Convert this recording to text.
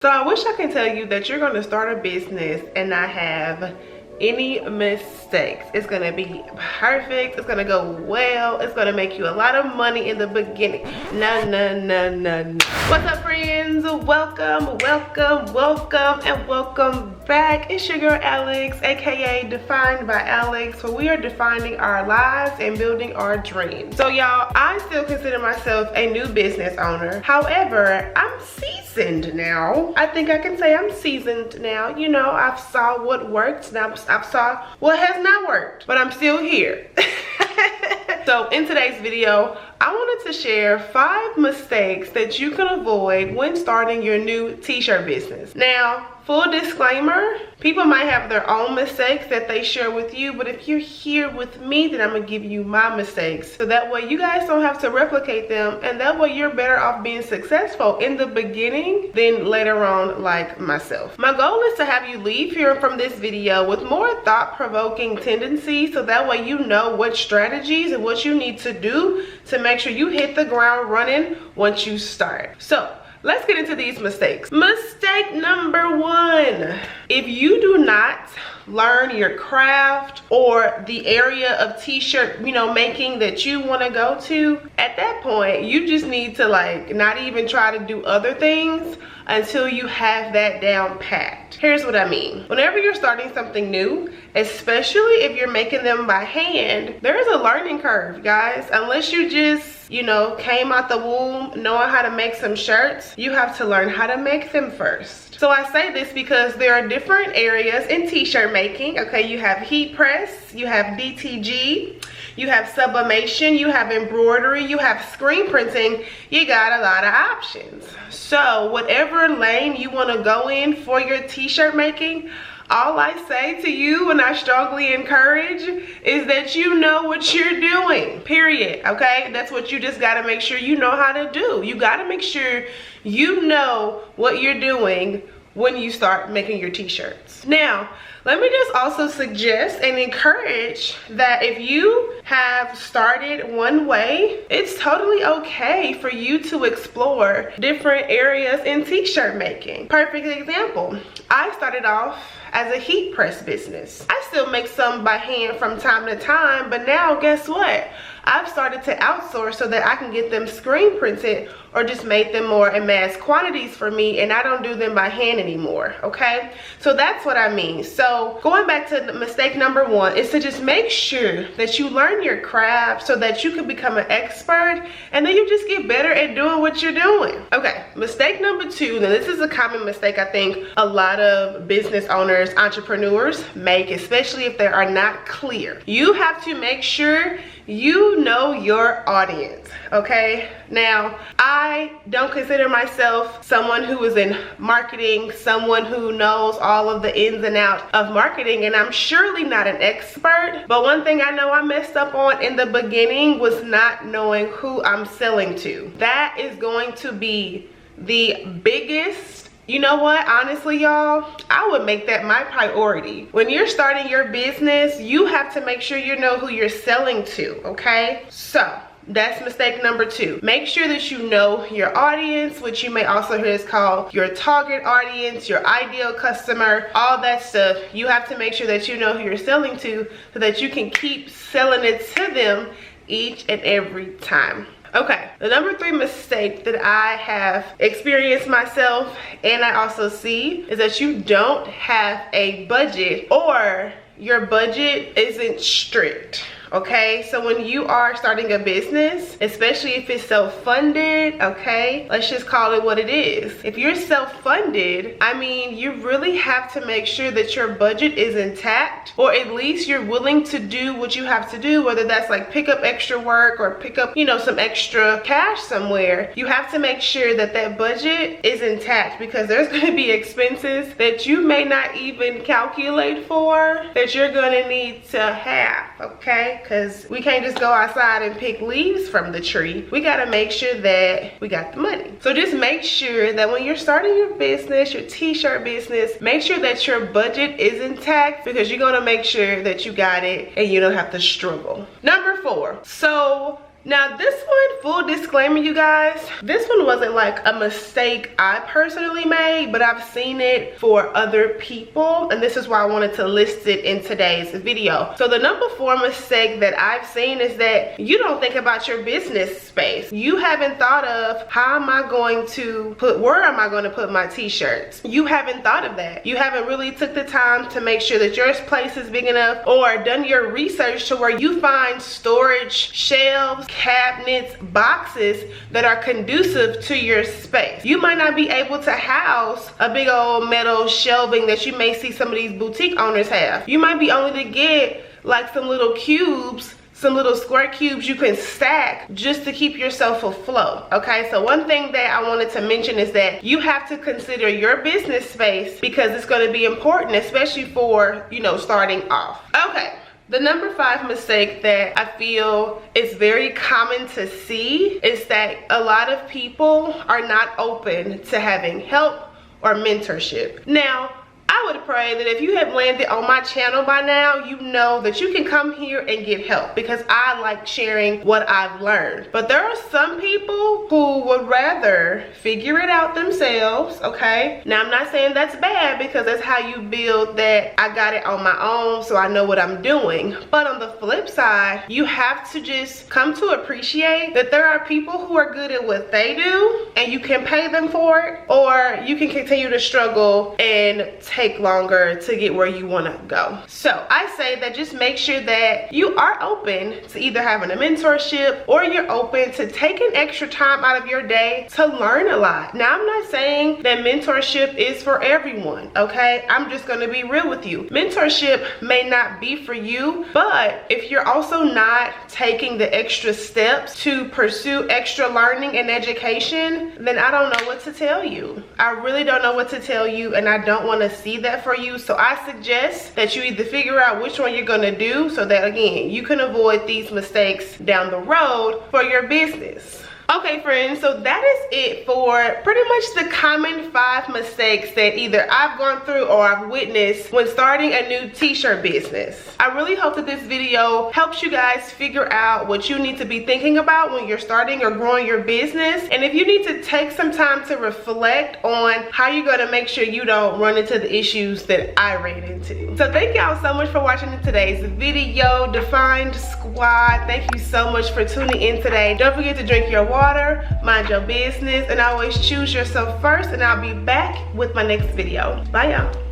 So I wish I could tell you that you're going to start a business and not have any mistakes. It's going to be perfect. It's going to go well. It's going to make you a lot of money in the beginning. No. What's up, friends? Welcome and welcome back. It's your girl Alex, aka Defined by Alex, where we are defining our lives and building our dreams. So y'all, I still consider myself a new business owner. However, I'm seasoned now. I think I can say I'm seasoned now. You know, I've saw what worked, now I've saw what has not worked, but I'm still here. So in today's video, I wanted to share 5 mistakes that you can avoid when starting your new t-shirt business. Now, full disclaimer, people might have their own mistakes that they share with you, but if you're here with me, then I'm gonna give you my mistakes. So that way you guys don't have to replicate them, and that way you're better off being successful in the beginning than later on like myself. My goal is to have you leave here from this video with more thought-provoking tendencies, so that way you know what strategies and what you need to do to make sure you hit the ground running once you start. So let's get into these mistakes. Mistake number 1. If you do not learn your craft or the area of t-shirt, making that you want to go to, at that point, you just need to not even try to do other things until you have that down packed. Here's what I mean. Whenever you're starting something new, especially if you're making them by hand, there's a learning curve, guys. Unless you just came out the womb knowing how to make some shirts, you have to learn how to make them first. So I say this because there are different areas in t-shirt making. Okay, you have heat press, you have DTG, you have sublimation, you have embroidery, you have screen printing. You got a lot of options. So whatever lane you want to go in for your t-shirt making, all I say to you, and I strongly encourage, is that you know what you're doing, period. Okay, that's what you just got to make sure you know how to do. You got to make sure you know what you're doing when you start making your t-shirts. Now, let me just also suggest and encourage that if you have started one way, it's totally okay for you to explore different areas in t-shirt making. Perfect example, I started off as a heat press business. I still make some by hand from time to time, but now guess what? I've started to outsource so that I can get them screen printed or just make them more in mass quantities for me, and I don't do them by hand anymore, okay? So that's what I mean. So going back to mistake number 1 is to just make sure that you learn your craft so that you can become an expert, and then you just get better at doing what you're doing. Okay, mistake number 2, now this is a common mistake I think a lot of business owners, entrepreneurs make, especially if they are not clear. You have to make sure you know your audience, okay? Now, I don't consider myself someone who is in marketing, someone who knows all of the ins and outs of marketing, and I'm surely not an expert, but one thing I know I messed up on in the beginning was not knowing who I'm selling to. That is going to be the biggest. You know what? Honestly, y'all, I would make that my priority. When you're starting your business, you have to make sure you know who you're selling to, okay? So that's mistake number 2. Make sure that you know your audience, which you may also hear is called your target audience, your ideal customer, all that stuff. You have to make sure that you know who you're selling to so that you can keep selling it to them each and every time. Okay, the number 3 mistake that I have experienced myself and I also see is that you don't have a budget, or your budget isn't strict. Okay, so when you are starting a business, especially if it's self-funded, okay, let's just call it what it is. If you're self-funded, I mean, you really have to make sure that your budget is intact, or at least you're willing to do what you have to do, whether that's like pick up extra work or pick up, some extra cash somewhere. You have to make sure that that budget is intact, because there's going to be expenses that you may not even calculate for that you're going to need to have, okay? Because we can't just go outside and pick leaves from the tree. We got to make sure that we got the money. So just make sure that when you're starting your business, your t-shirt business, make sure that your budget is intact, because you're going to make sure that you got it and you don't have to struggle. Number 4. So Now this one, full disclaimer you guys, this one wasn't like a mistake I personally made, but I've seen it for other people, and this is why I wanted to list it in today's video. So the number 4 mistake that I've seen is that you don't think about your business space. You haven't thought of, how am I going to where am I going to put my t-shirts? You haven't thought of that. You haven't really took the time to make sure that your place is big enough, or done your research to where you find storage shelves, cabinets, boxes that are conducive to your space. You might not be able to house a big old metal shelving that you may see some of these boutique owners have. You might be only to get like some little cubes, some little square cubes you can stack just to keep yourself afloat. Okay, so one thing that I wanted to mention is that you have to consider your business space, because it's going to be important, especially for, you know, starting off. Okay. The number 5 mistake that I feel is very common to see is that a lot of people are not open to having help or mentorship. Now, I would pray that if you have landed on my channel by now, you know that you can come here and get help, because I like sharing what I've learned. But there are some people who would rather figure it out themselves, okay? Now, I'm not saying that's bad, because that's how you build that I got it on my own, so I know what I'm doing. But on the flip side, you have to just come to appreciate that there are people who are good at what they do, and you can pay them for it, or you can continue to struggle and take longer to get where you want to go. So I say that just make sure that you are open to either having a mentorship, or you're open to taking extra time out of your day to learn a lot. Now, I'm not saying that mentorship is for everyone, okay? I'm just going to be real with you. Mentorship may not be for you, but if you're also not taking the extra steps to pursue extra learning and education, then I don't know what to tell you. I really don't know what to tell you, and I don't want to see that for you. So I suggest that you either figure out which one you're going to do, so that again you can avoid these mistakes down the road for your business. Okay friends, so that is it for pretty much the common 5 mistakes that either I've gone through or I've witnessed when starting a new t-shirt business. I really hope that this video helps you guys figure out what you need to be thinking about when you're starting or growing your business. And if you need to take some time to reflect on how you're going to make sure you don't run into the issues that I ran into. So thank y'all so much for watching today's video. Defined Squad, thank you so much for tuning in today. Don't forget to drink your water, mind your business, and always choose yourself first, and I'll be back with my next video. Bye y'all.